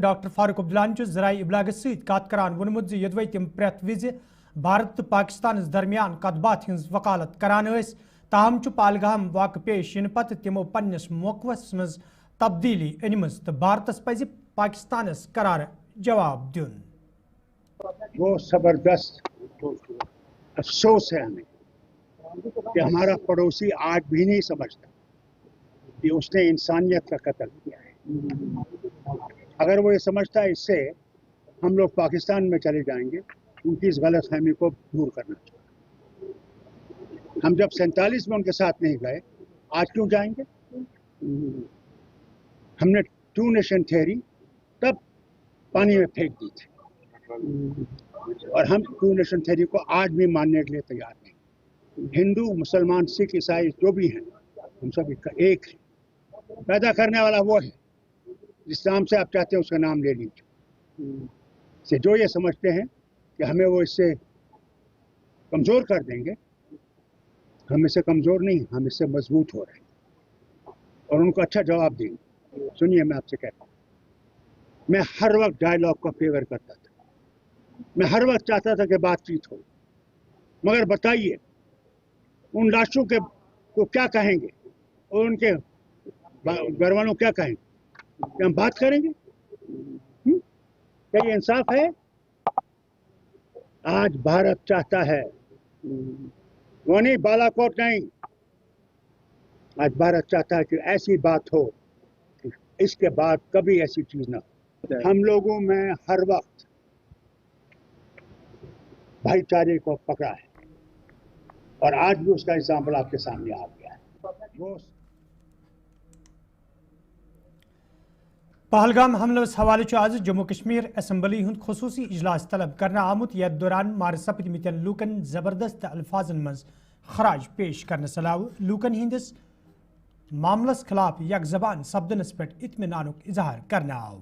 Doctor Farooq Abdullah ذرائع ابلاغ کت کران وونمت یدوے تم پریت وز بھارت تو پاکستان درمیان کت بات ہز وکالت کران تاہم پہلگام واقع پیش ین پتہ تمو پنس موقفس مز تبدیلی انمز تو بھارتس پز پاکستانس قرار جواب دن. وہ زبردست افسوس ہے ہمیں کہ ہمارا پڑوسی آج بھی نہیں سمجھتا کہ اس نے انسانیت کا قتل کیا ہے. اگر وہ یہ سمجھتا ہے اس سے ہم لوگ پاکستان میں چلے جائیں گے، ان کی اس غلط فہمی کو دور کرنا چاہیے. ہم جب 47 میں ان کے ساتھ نہیں گئے، آج کیوں جائیں گے؟ ہم نے 2 نیشن تھیوری تب پانی میں پھینک دی تھی اور ہم 2 نیشن تھیوری کو آج بھی ماننے کے لیے تیار نہیں. ہندو، مسلمان، سکھ، عیسائی جو بھی ہیں ہم سب ایک ہیں. پیدا کرنے والا وہ ہے جس نام سے آپ چاہتے ہیں اس کا نام لے لیجیے. جو یہ سمجھتے ہیں کہ ہمیں وہ اس سے کمزور کر دیں گے، ہم اس سے کمزور نہیں، ہم اس سے مضبوط ہو رہے ہیں اور ان کو اچھا جواب دیں گے. سنیے، میں آپ سے کہتا ہوں، میں ہر وقت ڈائیلاگ کا فیور کرتا تھا، میں ہر وقت چاہتا تھا کہ بات چیت ہو، مگر بتائیے ان لاشوں کو کیا کہیں گے اور ان کے گھر والوں کیا کہیں گے کہ ہم بات کریں گے؟ کیا یہ انصاف ہے؟ آج بھارت چاہتا ہے، وہ نہیں، بالا کوٹ نہیں، آج بھارت چاہتا ہے کہ ایسی بات ہو کہ اس کے بعد کبھی ایسی چیز نہ ہو. ہم لوگوں میں ہر وقت بھائی چارے کو پکڑا ہے اور آج بھی اس کا ایگزامپل آپ کے سامنے آ گیا ہے. پہلگام حملس حوالہ آز جموں کشمیر اسمبلی ہند خصوصی اجلاس طلب کرنا آمت یتھ دوران مار سپدمتین لوکن زبردست الفاظن مز خراج پیش کرنے علاوہ لوکن ہندس معاملس خلاف یک زبان سپدنس پہ اطمینانک اظہار کرنا آو.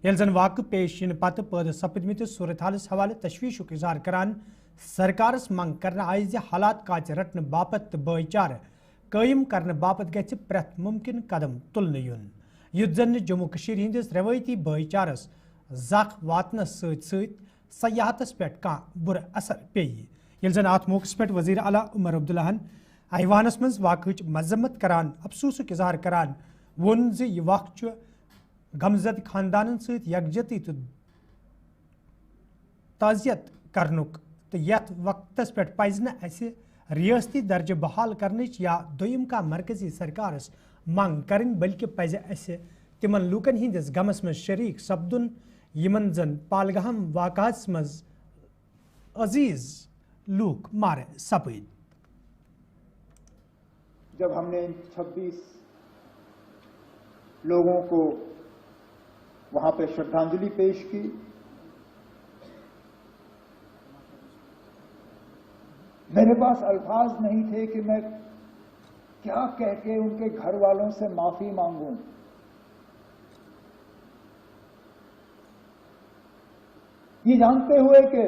یل زن واقع پیش ین پتہ پید سپدمتس صورتحالس حوالہ تشویشک اظہار کران سرکارس منگ کرنا آئی زِ حالات کاچ رٹنے باپت تو بھائی چارہ قائم کرنے باپت گژھِ پریت ممکن قدم تلنے یون یُتھ زن جموں کشیر ہندس روایتی بھائی چارس زخ واتنس ست سیاحتس پہ بر اثر پیہ. یل زن ات موقع پہ وزیر اعلیٰ عمر عبداللہ ایوانس مز واقعچ مذمت کران افسوسک اظہار کران وون زِ یہ واقع غمزد خاندانن ست یکجہتی تو تعزیت کرنک تو یت وقتس پہ پزِ نہٕ اسہِ ریاستی درجہ بحال کرنچ یا دویم کا مرکزی سرکارس منگ کرن بلکہ پزِ اسہِ تمن لوکن ہندس غمس مز شریک سپدن یمن زن پہلگام واقعس مز عزیز لوک مارے سپد. جب ہم نے 26 لوگوں کو وہاں پہ شردھانجلی پیش کی، میرے پاس الفاظ نہیں تھے کہ میں کیا کہہ کے ان کے گھر والوں سے معافی مانگوں. یہ جانتے ہوئے کہ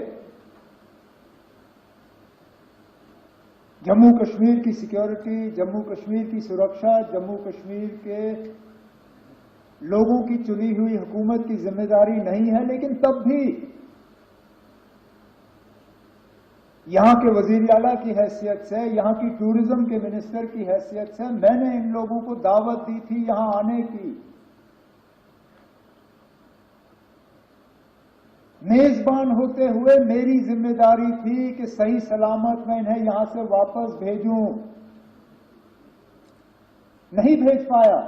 جموں کشمیر کی سیکیورٹی، جموں کشمیر کی سرکشا، جموں کشمیر کے لوگوں کی چنی ہوئی حکومت کی ذمہ داری نہیں ہے، لیکن تب بھی یہاں کے وزیر اعلیٰ کی حیثیت سے، یہاں کی ٹورزم کے منسٹر کی حیثیت سے میں نے ان لوگوں کو دعوت دی تھی یہاں آنے کی. میزبان ہوتے ہوئے میری ذمہ داری تھی کہ صحیح سلامت میں انہیں یہاں سے واپس بھیجوں. نہیں بھیج پایا.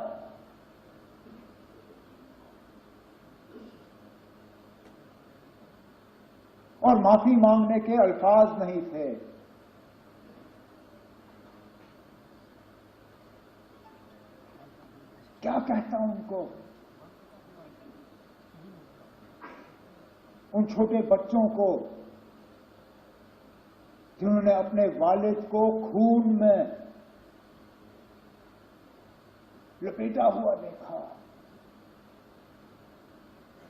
اور معافی مانگنے کے الفاظ نہیں تھے. کیا کہتا ہوں ان کو، ان چھوٹے بچوں کو جنہوں نے اپنے والد کو خون میں لپیٹا ہوا دیکھا،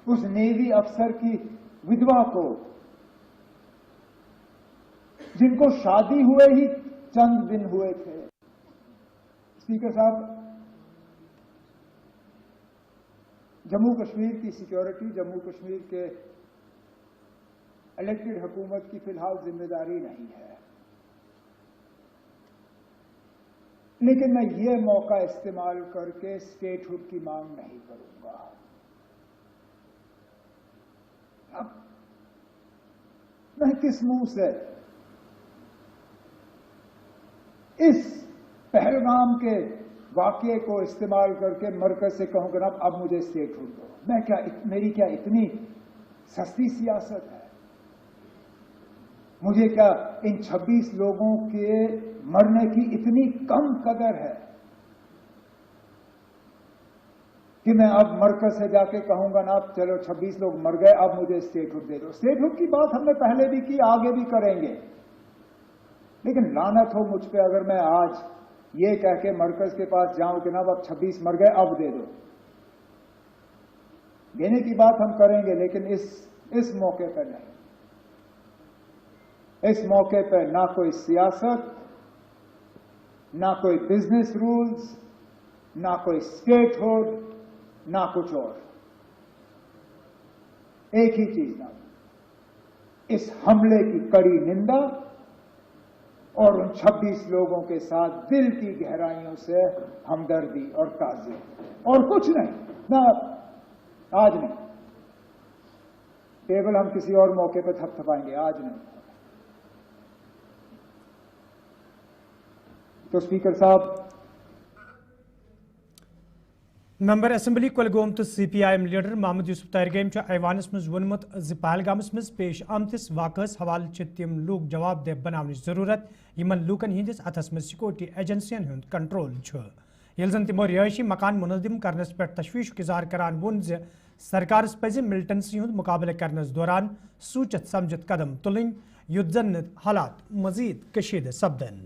اس نیوی افسر کی ودوا کو جن کو شادی ہوئے ہی چند دن ہوئے تھے. اسپیکر صاحب، जम्मू कश्मीर की सिक्योरिटी जम्मू कश्मीर के इलेक्टेड हुकूमत की फिलहाल जिम्मेदारी नहीं है, लेकिन मैं ये मौका इस्तेमाल करके स्टेटहुड की मांग नहीं करूंगा। अब मैं किस मुंह से इस पहलगाम के वाकये को इस्तेमाल करके मरकज से कहूंगा ना अब मुझे स्टेटहुड दो? मेरी क्या इतनी सस्ती सियासत है? मुझे क्या इन 26 लोगों के मरने की इतनी कम कदर है कि मैं अब मरकज से जाके कहूंगा ना अब चलो 26 लोग मर गए, अब मुझे स्टेटहुड दे दो? स्टेटहुड की बात हमने पहले भी की, आगे भी करेंगे, लेकिन लानत हो मुझ पे अगर मैं आज ये कह के मरकज के पास जाऊं कि ना अब 26 मर गए अब दे दो। देने की बात हम करेंगे, लेकिन इस मौके पर नहीं। इस मौके पर ना कोई सियासत, ना कोई बिजनेस रूल्स, ना कोई स्टेटहुड, ना कुछ और। एक ही चीज ना, इस हमले की कड़ी निंदा और उन 26 लोगों के साथ दिल की गहराइयों से हमदर्दी और ताज़ियत, और कुछ नहीं। ना आज नहीं, टेबल हम किसी और मौके पर थपथपाएंगे, आज नहीं। तो स्पीकर साहब, मेंबर असेंबली कुलगोम तो CPIM लीडर मोहम्मद यूसुफ तारगेम ऐवानस मज वोनमुत पहलगामस मज पेश आमतिस वाकस हवाल तम लूक जवाब दे बनाने जरूरत यमन लूकन हिंदिस अथस मज सिक्योरिटी एजेंसियन हुंद कंट्रोल यल जन तमो रिहायशी मकान मुनज़्ज़म करनस पे तशवीश इज़हार करान वोन ज सरकारस पज़ मिलिटेंसी हुंद मुकाबले करनस दौरान सूचत समझत कदम तुलिन युद्ध जन हालात मजीद कशीद सपदन।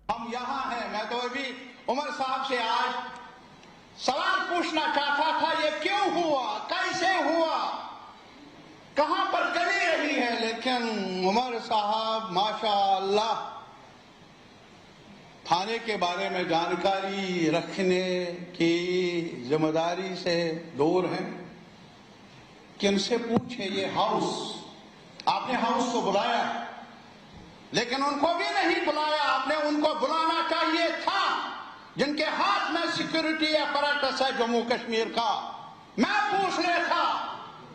हम यहाँ हैं, मैं तो अभी उमर साहब से आज सवाल पूछना चाहता था, ये क्यों हुआ, कैसे हुआ, कहां पर कमी रही है, लेकिन उमर साहब माशाअल्लाह थाने के बारे में जानकारी रखने की जिम्मेदारी से दूर हैं कि उनसे पूछे। ये हाउस, आपने हाउस को बुलाया, लेकिन उनको भी नहीं बुलाया, आपने उनको बुलाना चाहिए था जिनके हाथ में सिक्योरिटी अपैरेटस है जम्मू कश्मीर का। मैं पूछने था,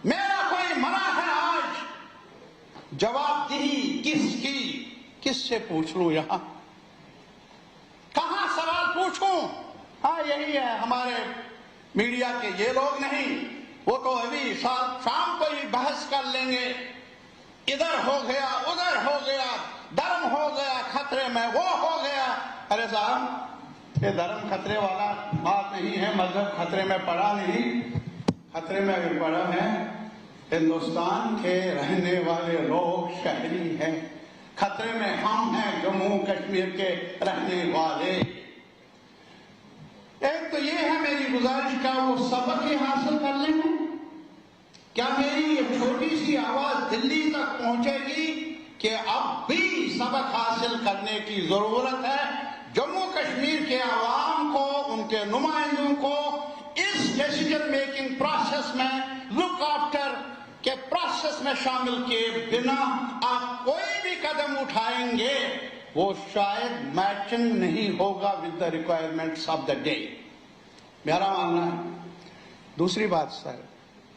मेरा कोई मना है आज? जवाबदेही किसकी, किससे पूछ लूं, यहां कहां सवाल पूछूं? हाँ यही है हमारे मीडिया के ये लोग नहीं, वो तो अभी शाम को ही बहस कर लेंगे, इधर हो गया उधर हो गया, धर्म हो गया खतरे में, वो हो गया। अरे साहब, ये धर्म खतरे वाला बात नहीं है, मजहब खतरे में पड़ा नहीं, खतरे में अगर पड़ा है हिंदुस्तान के रहने वाले लोग, शहरी हैं, खतरे में हम हैं जम्मू कश्मीर के रहने वाले। एक तो ये है मेरी गुजारिश का वो सबक ही हासिल कर लेंगे। क्या मेरी छोटी सी आवाज दिल्ली तक पहुंचेगी कि अब भी सबक हासिल करने की जरूरत है? जम्मू कश्मीर के आवाम को, उनके नुमाइंदों को इस डिसीजन मेकिंग प्रोसेस में, लुक आफ्टर के प्रोसेस में शामिल किए बिना आप कोई भी कदम उठाएंगे वो शायद मैचिंग नहीं होगा with the requirements of the day, मेरा मानना है। दूसरी बात सर,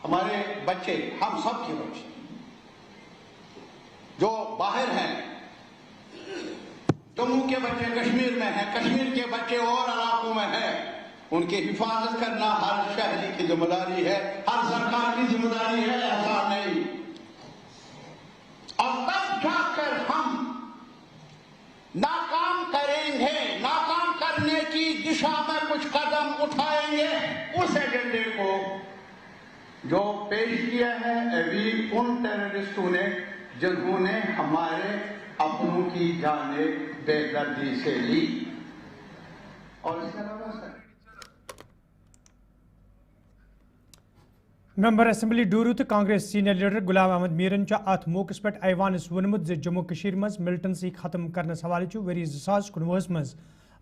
हमारे बच्चे, हम सब के बच्चे जो बाहर हैं, जम्मू के बच्चे कश्मीर में हैं, कश्मीर के बच्चे और इलाकों में हैं, उनकी हिफाजत करना हर शहरी की जिम्मेदारी है, हर सरकार की जिम्मेदारी है, ऐसा नहीं। और तब जाकर हम नाकाम करेंगे, नाकाम करने की दिशा में कुछ कदम उठाएंगे उस एजेंडे को जो पेश किया है अभी उन टेररिस्टों ने जिन्होंने हमारे अपनों की जाने बेदर्दी से ली। और इसके अलावा सर, मेंबर असेंबली डूरू तो कांग्रेस सीनियर लीडर गुलाम अहमद मीरन अत मौके पे ऐवानस वोनमुत जम्मू कश्मीर मज मिलिटेंसी खत्म करने हवाले वरी 2019 मज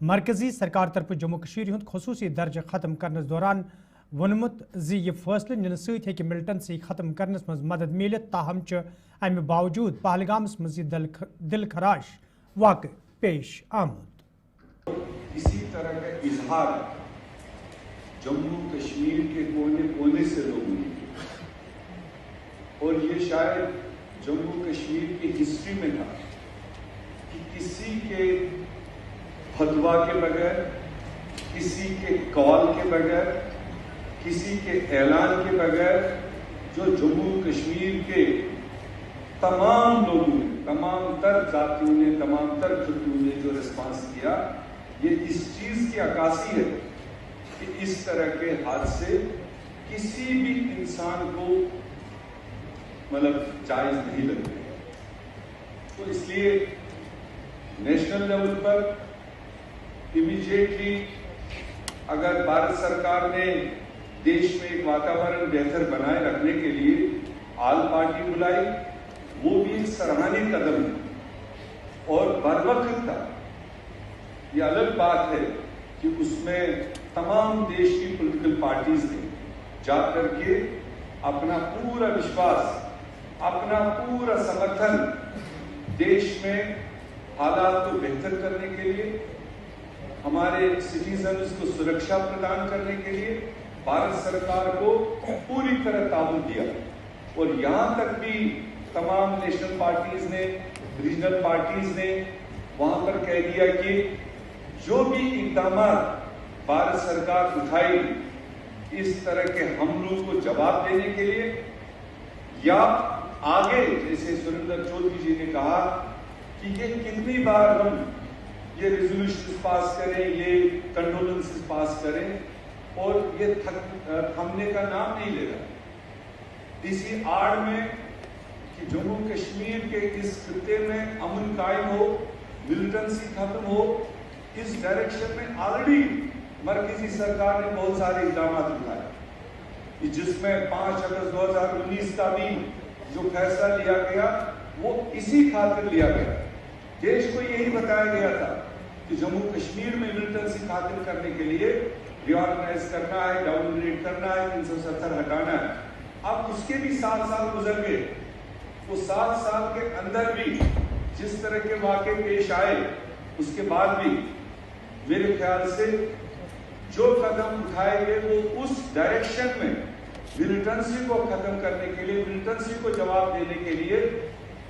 मरकजी सरकार तरफ जम्मू कश्मीर हुंद खसूसी दर्ज खत्म करने दौरान وونمت زِ یہ فٲصلہٕ نِنہٕ سۭتۍ ہیٚکہِ مِلٹنسی ختم کرنس منٛز مدد میٖلِتھ تاہم چھُ امہِ باوجوٗد پہلگامس منٛز یہِ دل خراش واقعہٕ پیش آمُت. اسی طرح کا اظہار جموں کشمیر کے کونے کونے سے لوگوں نے کیا اور یہ شاید جموں کشمیر کی ہسٹری میں تھا کہ کسی کے فتویٰ کے بغیر، کسی کے کال کے بغیر، کسی کے اعلان کے بغیر جو جموں کشمیر کے تمام لوگوں نے، تمام تر ذاتیوں نے، تمام تر خطوں نے جو ریسپانس کیا، یہ اس چیز کی عکاسی ہے کہ اس طرح کے حادثے کسی بھی انسان کو جائز نہیں لگتے. تو اس لیے نیشنل لیول پر امیڈیٹلی اگر بھارت سرکار نے دیش میں ایک واتاورن بہتر بنائے رکھنے کے لیے آل پارٹی بلائی، وہ بھی ایک سراہنی قدم ہے اور بروقت تھا. یہ الگ بات ہے کہ اس میں تمام دیش کی پولیٹیکل پارٹیز نے جا کر کے اپنا پورا وشواس، اپنا پورا سمرتھن دیش میں حالات کو بہتر کرنے کے لیے، ہمارے سٹیزنز کو سرکشا پردان کرنے کے لیے بھارت سرکار کو پوری طرح تعاون دیا. اور یہاں تک بھی تمام نیشنل پارٹیز نے، ریجنل پارٹیز نے وہاں پر کہہ دیا کہ جو بھی اقدامات بھارت سرکار اٹھائی اس طرح کے حملوں کو جواب دینے کے لیے، یا آگے جیسے سریندر چودھری جی نے کہا کہ یہ کتنی بار ہم یہ ریزولوشن پاس کریں، یہ کنڈولنس پاس کریں اور یہ تھمنے کا نام نہیں لے رہا. اسی آڑ میں کہ جموں کشمیر کے اس خطے میں امن قائم ہو، ملٹنسی ختم ہو، اس ڈائریکشن میں آلریڈی مرکزی سرکار نے بہت سارے اقدامات اٹھائے، جس میں 5 اگست 2019 کا بھی جو فیصلہ لیا گیا وہ اسی خاطر لیا گیا. دیش کو یہی بتایا گیا تھا کہ جموں کشمیر میں ملٹنسی ختم کرنے کے لیے ری آرگنائز کرنا ہے، ڈاؤن گریڈ کرنا ہے، 370 ہٹانا ہے. اب اس کے بھی 7 سال گزر گئے. وہ 7 سال کے اندر بھی جس طرح کے واقعے پیش آئے، اس کے بعد بھی میرے خیال سے جو قدم اٹھائے گئے وہ اس ڈائریکشن میں ملٹنسی کو ختم کرنے کے لیے، ملٹنسی کو جواب دینے کے لیے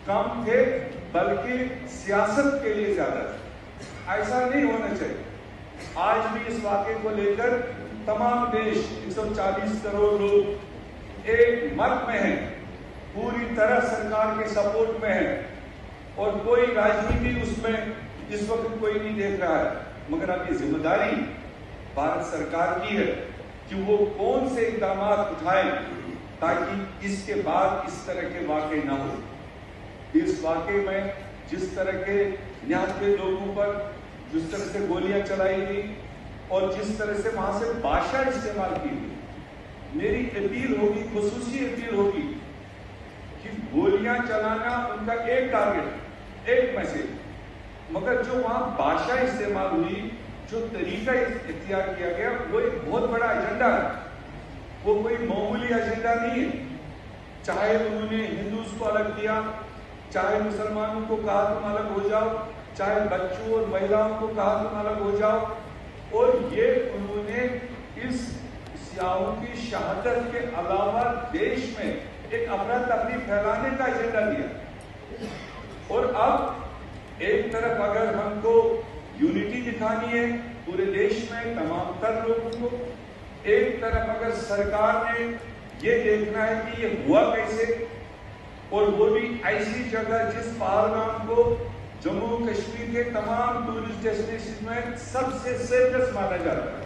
کم تھے، بلکہ سیاست کے لیے زیادہ تھے. ایسا نہیں ہونا چاہیے. آج بھی اس واقعے کو لے کر تمام دیش 140 کروڑ لوگ ایک مت میں ہیں، پوری طرح سرکار کے سپورٹ میں ہیں اور کوئی راجنیتی اس میں اس وقت کوئی نہیں دیکھ رہا ہے. مگر اب یہ ذمہ داری بھارت سرکار کی ہے کہ وہ کون سے اقدامات اٹھائیں تاکہ اس کے بعد اس طرح کے واقعے نہ ہو. اس واقعے میں جس طرح کے نہایت لوگوں پر جس طرح سے گولیاں چلائی گئی اور جس طرح سے وہاں سے بھاشا استعمال کی گئی، میری اپیل ہوگی، خصوصی اپیل ہوگی کہ گولیاں چلانا ان کا ایک ٹارگٹ، ایک میسج، مگر جو وہاں بھاشا استعمال ہوئی، جو طریقہ اختیار کیا گیا، وہ ایک بہت بڑا ایجنڈا ہے. وہ کوئی معمولی ایجنڈا نہیں ہے. چاہے انہوں نے ہندوز کو الگ کیا، چاہے مسلمانوں کو کہا تم الگ ہو جاؤ، چاہے بچوں اور مہیلاؤں کو کہا تم الگ ہو جاؤ، اور یہ انہوں نے اس سیاحوں کی شہادت کے علاوہ دیش میں ایک افراتفری پھیلانے کا ایجنڈا دیا. اور اب ایک طرف اگر ہم کو یونٹی دکھانی ہے پورے دیش میں تمام تر لوگوں کو، ایک طرف اگر سرکار نے یہ دیکھنا ہے کہ یہ ہوا کیسے، اور وہ بھی ایسی جگہ جس پہلگام کو جموں کشمیر کے تمام ٹورسٹ ڈیسٹینیشن میں سب سے سیفسٹ مانا جاتا ہے.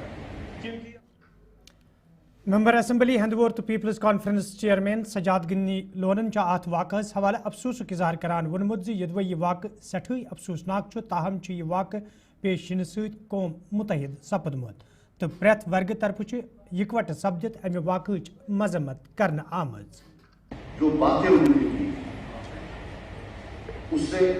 ممبر اسمبلی ہندوور تو پیپلز کانفرنس چیئرمین سجاد گنی لونن ات واقعہ حوالہ افسوسک اظہار کران وونمت زدوے یہ واقع سٹھے افسوسناک تاہم یہ واقع پیش ین ست قوم متحد سپدمت تو پریت ورگ طرف اکوٹ سپدت امہ واقع مذمت کرنا آمز. جو باتیں انہوں نے کی اس سے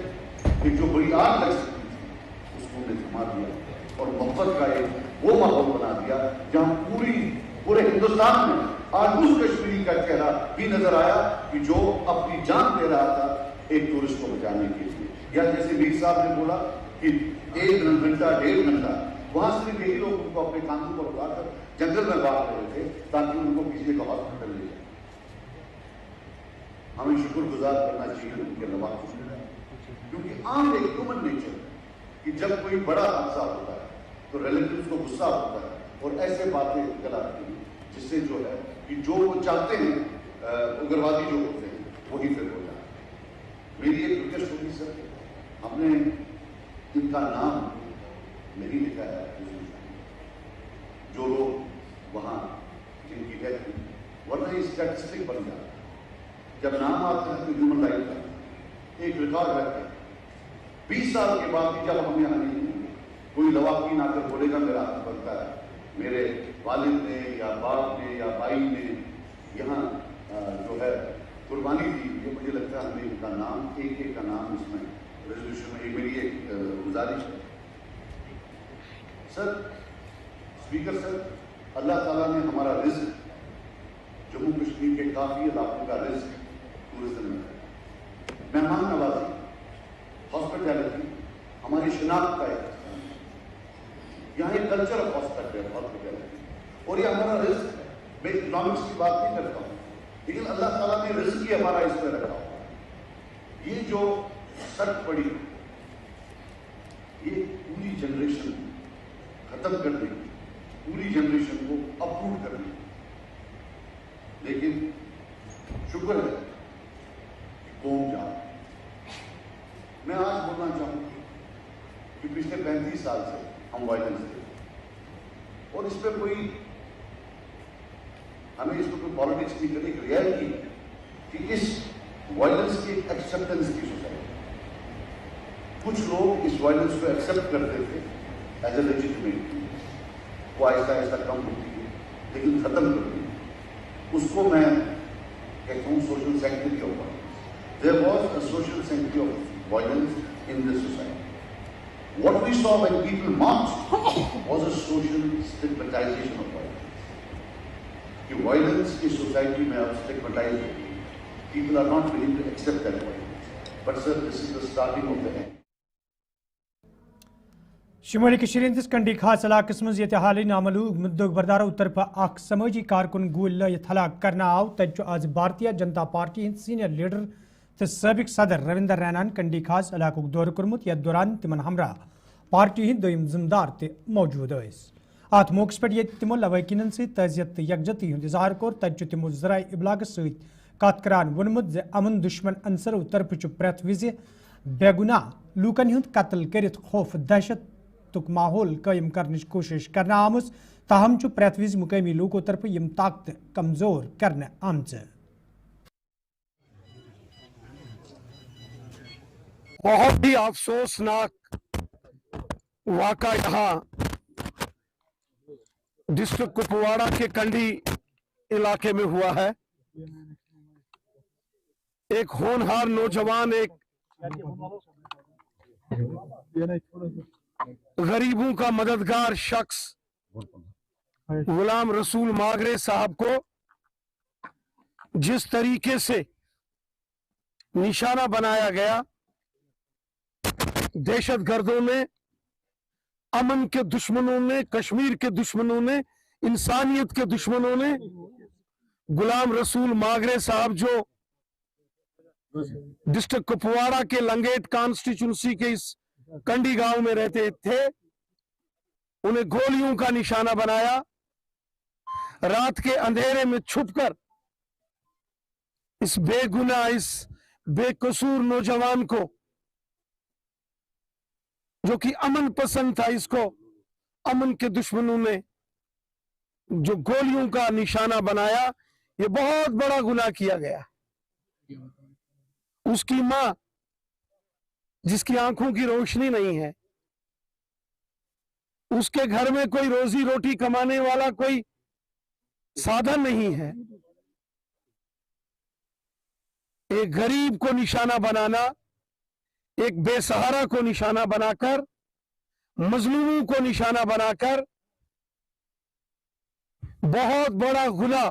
ایک جو بڑی آگ لگ سکتی تھی اس کو انہیں تھما دیا اور محبت کا ایک وہ ماحول بنا دیا جہاں پوری पूरे हिंदुस्तान में आज उस कश्मीरी का चेहरा भी नजर आया कि जो अपनी जान दे रहा था एक टूरिस्ट को बचाने के लिए। या जैसे मीर साहब ने बोला कि 1 घंटा 1.5 घंटा वहां सिर्फ यही लोग उनको अपने कांधों पर उठाकर जंगल में बांट रहे थे ताकि उनको किसी का हॉस्पिटल ले जाए। हमें शुक्रगुजार करना चाहिए उनके नवाज, क्योंकि आम एक ह्यूमन नेचर कि जब कोई बड़ा हादसा होता है तो रिलेटिव्स को गुस्सा होता है और ऐसे बातें निकल आती हैं जिससे जो है कि जो वो चाहते हैं उग्रवादी जो होते हैं वही फिर हो जाए। मेरी एक रिक्वेस्ट होगी सर, हमने इनका नाम नहीं लिखा है, जो लोग वहां जिनकी डेथ हुई, वरना ये स्टैटिस्टिक बन जाता है। जब नाम आता है तो ह्यूमन राइट का एक रिकॉर्ड रहता है। 20 साल के बाद भी जब हम यहाँ नहीं होंगे, कोई लवाकीन आकर बोलेगा मेरा हाथ बनता है, मेरे वालिद ने या बाप ने या भाई ने यहाँ जो है कुर्बानी दी, ये मुझे लगता है हमें इनका नाम एक का नाम इसमें रेजोल्यूशन में मेरी एक गुजारिश है। सर स्पीकर सर, अल्लाह ताला ने हमारा रिज्क जम्मू कश्मीर के काफी इलाकों का रिज्क टूरिज्म में है। मेहमान नवाजी, हॉस्पिटैलिटी हमारी शिनाख्त का एक यहाँ एक कल्चर ऑफ हॉस्पिटैलिटी और ये हमारा रिस्क है। मैं इकोनॉमिक्स की बात नहीं करता हूँ, लेकिन अल्लाह ताला ने रिस्क ही हमारा इस पर रखा हुआ है। ये जो शर्त पड़ी, ये पूरी जनरेशन खत्म कर देगी, पूरी जनरेशन को अप्रूव कर देगी। लेकिन शुक्र है कि कौम जा। मैं आज बोलना चाहूंगा कि पिछले 35 साल से हम वायलेंस थे और इस पर कोई हमें इसको कोई पॉलिटिक्स नहीं करनी, एक रियलिटी है कि इस वायलेंस की एक्सेप्टेंस की सोसाइटी, कुछ लोग इस वायलेंस को एक्सेप्ट करते थे एज ए लेजिटिमेट, वो आहिस्ता आहिस्ता कम होती है लेकिन खत्म करती है। उसको मैं कहता हूँ social sanctity of violence. There was a social sanctity of violence in this society. What we saw when people marched was a social stigmatization of violence. कि violence की society में अब stigmatized होती है. People are not willing to accept that violence. But sir, this is the starting of the end. شمالی کشیر ہندس کنڈی خاص علاقس مز یہ حالی نامعلوم مدعو بردارو طرف اخ سماجی کارکن گول لائت ہلاک کرنا آو تجو آج بھارتیہ جنتا پارٹی ہند سینئر لیڈر تو سابق صدر رویندر رینان کنڈی خاص علاقہ دور کورمت یتھ دوران تمن ہمراہ پارٹی ہند دویم ذمہ دار تہ موجود ٲسۍ۔ ات موقعس پہ یہ تمو لوٲقینن ست تعزیت تو یکجہتی ہند اظہار کور تجو تمو ذرائع ابلاغ ست کت کران وونمت ز امن دشمن عنصرو طرف پرت وز بے گناہ لوکن ہند قتل کرت خوف دہشت تک ماحول قائم کرنچ کوشش کرنا آمز، تاہم پرت وز مقامی لوکو طرف یم طاقت کمزور کرنا آمز۔ بہت ہی افسوسناک واقعہ یہاں ڈسٹرکٹ کپواڑہ کے کنڈی علاقے میں ہوا ہے۔ ایک ہونہار نوجوان، ایک غریبوں کا مددگار شخص غلام رسول ماگرے صاحب کو جس طریقے سے نشانہ بنایا گیا، دہشت گردوں نے، امن کے دشمنوں نے، کشمیر کے دشمنوں نے، انسانیت کے دشمنوں نے غلام رسول ماگرے صاحب جو ڈسٹرکٹ کپواڑہ کے لنگیٹ کانسٹیچوئنسی کے اس کنڈی گاؤں میں رہتے تھے، انہیں گولیوں کا نشانہ بنایا۔ رات کے اندھیرے میں چھپ کر اس بے گناہ، اس بے قصور نوجوان کو جو کہ امن پسند تھا، اس کو امن کے دشمنوں نے جو گولیوں کا نشانہ بنایا، یہ بہت بڑا گناہ کیا گیا۔ اس کی ماں جس کی آنکھوں کی روشنی نہیں ہے، اس کے گھر میں کوئی روزی روٹی کمانے والا کوئی سادھن نہیں ہے، ایک غریب کو نشانہ بنانا، ایک بے سہارا کو نشانہ بنا کر، مظلوموں کو نشانہ بنا کر बहुत बड़ा गुनाह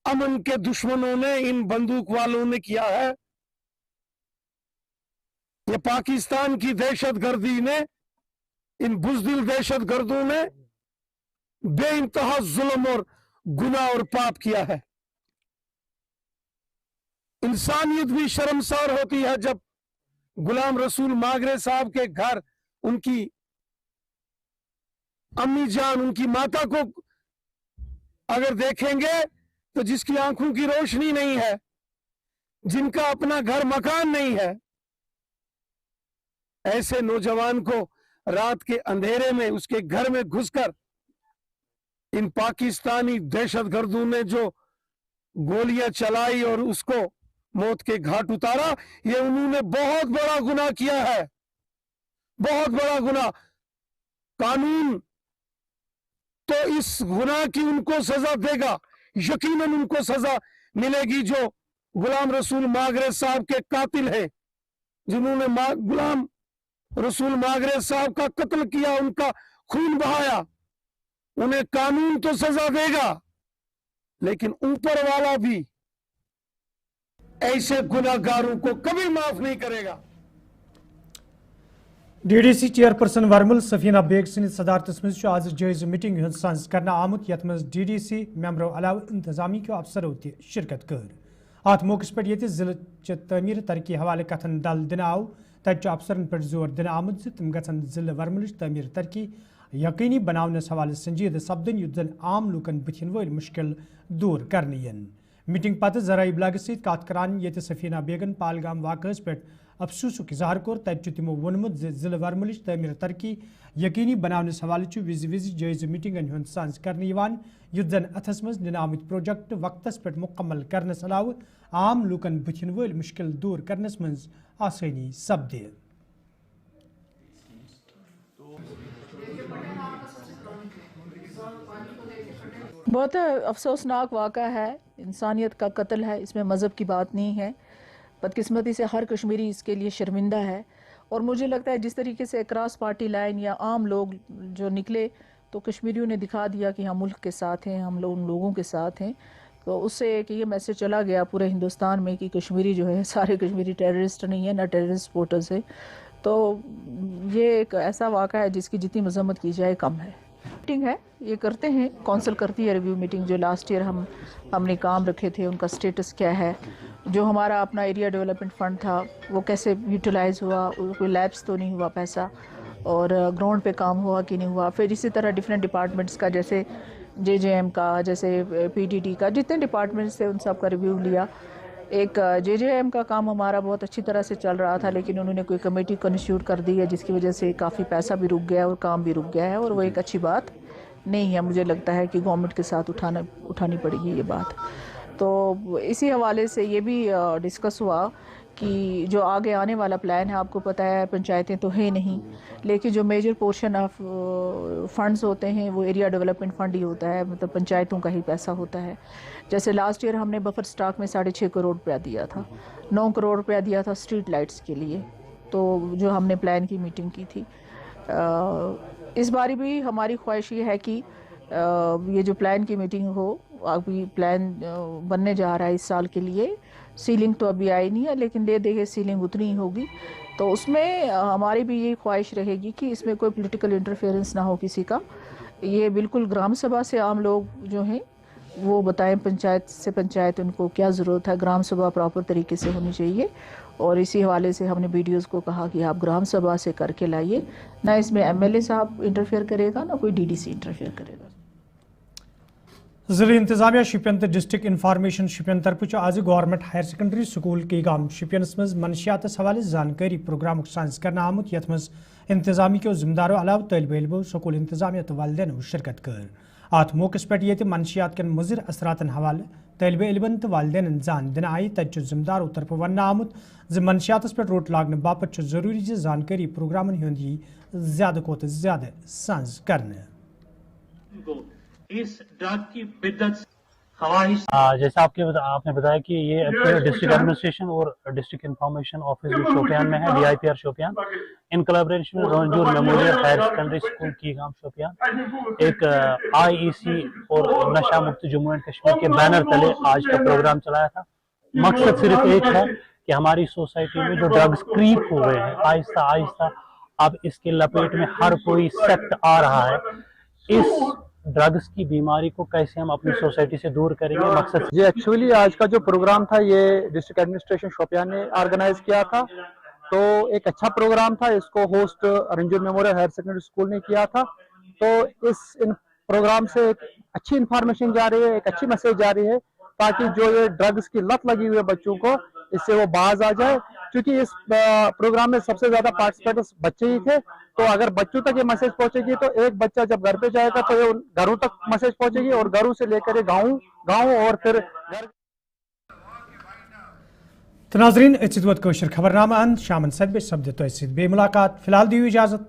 अमन के दुश्मनों ने, इन बंदूक वालों ने किया है। ये पाकिस्तान की दहशतगर्दी ने, इन बुज़दिल दहशतगर्दों ने बेइंतहा जुल्म और गुनाह और पाप किया है। इंसानियत भी शर्मसार होती है जब गुलाम रसूल मागरे साहब के घर उनकी अम्मी जान, उनकी माता को अगर देखेंगे तो जिसकी आंखों की रोशनी नहीं है, जिनका अपना घर मकान नहीं है, ऐसे नौजवान को रात के अंधेरे में उसके घर में घुसकर इन पाकिस्तानी दहशतगर्दों ने जो गोलियां चलाई और उसको मौत के घाट उतारा, ये उन्होंने बहुत बड़ा गुनाह किया है, बहुत बड़ा गुनाह। कानून तो इस गुनाह की उनको सजा देगा, यकीनन उनको सजा मिलेगी जो गुलाम रसूल मागरे साहब के कातिल हैं, जिन्होंने गुलाम रसूल मागरे साहब का कत्ल किया, उनका खून बहाया। उन्हें कानून तो सजा देगा, लेकिन ऊपर वाला भी ऐसे गुनाहगारों को कभी माफ नहीं करेगा। DDC चेयरपर्सन वर्मुल सफीना बेग सद सदारत मज आज जायज मीटिंग हूं संस कर आमुत यथ मज DDC मेंबरों अलाव इंतजामी के अफसरों त शिरकत कर। अत मौके पे ये जिले तमीर तरक्की हवाले कथन दल दिन आव, तत अफसरन पे जोर दिन आमुत तम गन जिले वर्मुल तमीर तरक्की यकीनी बनावनस हवाले संजीद सपदन युद्ध जन आम लूकन बुथिन वल मुश्किल दूर करने यन। मीटिंग पत जराई ब्लाग सत कत करान ये सफीना बेगन पालगाम वाकस पे अफसूसुक इजहार कोर, तत तमो वोनमुत जिले वर्मुल तमीर तरक्की यकीनी बनावनस हवाले विज विज जायज मीटिंगन हुंद सांस करने युद्ध जन अथस मज निन आमत प्रोजेक्ट वक्तस पे मुकम्मल करनस अलाव आम लूकन बुथिन वल मुश्किल दूर करनस मज आसानी सपदे। बहुत अफसोसनाक वाक़ा है, इंसानियत का कत्ल है, इसमें मज़हब की बात नहीं है। बदकिस्मती से हर कश्मीरी इसके लिए शर्मिंदा है। और मुझे लगता है जिस तरीके से क्रॉस पार्टी लाइन या आम लोग जो निकले तो कश्मीरियों ने दिखा दिया कि हम मुल्क के साथ हैं, हम लोग उन लोगों के साथ हैं। तो उससे कि ये मैसेज चला गया पूरे हिंदुस्तान में कि कश्मीरी जो है, सारे कश्मीरी टेररिस्ट नहीं है, ना टेररिस्ट सपोर्टर्स है। तो ये एक ऐसा वाक़ा है जिसकी जितनी मजम्मत की जाए कम है। मीटिंग है, ये करते हैं, कौंसिल करती है रिव्यू मीटिंग। जो लास्ट ईयर हमने काम रखे थे उनका स्टेटस क्या है, जो हमारा अपना एरिया डेवलपमेंट फ़ंड था वो कैसे यूटिलाइज़ हुआ, कोई लैब्स तो नहीं हुआ पैसा, और ग्राउंड पे काम हुआ कि नहीं हुआ। फिर इसी तरह डिफरेंट डिपार्टमेंट्स का, जैसे JJM का, जैसे PDD का, जितने डिपार्टमेंट्स थे उन सब का रिव्यू लिया। एक JJM का काम हमारा बहुत अच्छी तरह से चल रहा था, लेकिन उन्होंने कोई कमेटी कॉन्स्टिट्यूट कर दी है जिसकी वजह से काफ़ी पैसा भी रुक गया और काम भी रुक गया है, और वो एक अच्छी बात नहीं है। मुझे लगता है कि गवर्नमेंट के साथ उठानी पड़ेगी ये बात। तो इसी हवाले से ये भी डिस्कस हुआ कि जो आगे आने वाला प्लान है, आपको पता है पंचायतें तो है नहीं, लेकिन जो मेजर पोर्शन ऑफ फंड्स होते हैं वो एरिया डेवलपमेंट फंड ही होता है, मतलब पंचायतों का ही पैसा होता है। जैसे लास्ट ईयर हमने बफर स्टॉक में 6.5 करोड़ रुपया दिया था, 9 करोड़ रुपया दिया था स्ट्रीट लाइट्स के लिए, तो जो हमने प्लान की मीटिंग की थी। इस बारी भी हमारी ख्वाहिश ये है कि ये जो प्लान की मीटिंग हो, अभी प्लान बनने जा रहा है इस साल के लिए। सीलिंग तो अभी आई नहीं है, लेकिन दे देंगे सीलिंग उतनी ही होगी। तो उसमें हमारी भी ये ख्वाहिश रहेगी कि इसमें कोई पॉलिटिकल इंटरफेरेंस ना हो किसी का। ये बिल्कुल ग्राम सभा से आम लोग जो हैं वो बताएं पंचायत से पंचायत उनको क्या ज़रूरत है। ग्राम सभा प्रॉपर तरीके से होनी चाहिए, और इसी हवाले से हमने BDOs को कहा कि आप ग्राम सभा से करके लाइए, ना इसमें MLA साहब इंटरफेयर करेगा, ना कोई DDC इंटरफेयर करेगा। जिले इंतजामिया शुपियन तो डिस्ट्रिक्ट इन्फॉर्मेशन शुपियन तरफ आज गवर्नमेंट हायर सेकेंडरी स्कूल के गाम शुपियनस मज मनशियात हवाले जानकारी प्रोग्राम सांस करना आमुत, यथ मज इंतजामी के जिम्मेदारों अलाव तलब इल्मो स्कूल इंतजामिया तो वालदेन शिरकत कर। अत मौके पे ये मनशियात के मुजिर असरातन हवाले तलब इल्मन तो वालदेन जान दिन आई, तत जिम्मेदारों तरफ वन आमुत ज मनशियात पे रोट लागने बापत जरूरी जानकारी प्रोग्राम ज्यादा को ज्यादा सांस करने। इस ड्रग की बिद्दत जैसा आपने बताया कि ये डिस्ट्रिक्ट एडमिनिस्ट्रेशन और डिस्ट्रिक्ट इंफॉर्मेशन ऑफिस जो शोपियान में है, DIPR शोपियान, इन कोलैबोरेशन में Ranjoor memorial higher secondary school Keegam Shopian एक IEC और नशा मुक्त जम्मू एंड कश्मीर के बैनर तले आज का प्रोग्राम चलाया था। मकसद सिर्फ एक है कि हमारी सोसाइटी में जो ड्रग्स क्रीप हो गए हैं आहिस्ता आहिस्ता, अब इसके लपेट में हर कोई सेक्ट आ रहा है। इस ड्रग्स की बीमारी को कैसे हम अपनी सोसाइटी से दूर करेंगे, मकसद जी एक्चुअली आज का जो प्रोग्राम था ये डिस्ट्रिक्ट एडमिनिस्ट्रेशन शोपियान ने ऑर्गेनाइज किया था, तो एक अच्छा प्रोग्राम था। इसको होस्ट रंजूर मेमोरियल हायर सेकेंडरी स्कूल ने किया था। तो इस प्रोग्राम से एक अच्छी इंफॉर्मेशन जा रही है, एक अच्छी मैसेज जा रही है, ताकि जो ये ड्रग्स की लत लगी हुई है बच्चों को, इससे वो बाज आ जाए। क्योंकि इस प्रोग्राम में सबसे ज्यादा पार्टिसिपेटर्स बच्चे ही थे, तो अगर बच्चों तक ये मैसेज पहुंचेगी तो एक बच्चा जब घर पे जाएगा तो ये घरों तक मैसेज पहुंचेगी और घरों से लेकर गाँव और फिर घर। तो नाज़रीन, इस वक्त कोशर खबरनामा अंत शामन सद बे शब्द तो इस बे मुलाकात फिलहाल दी इजाजत।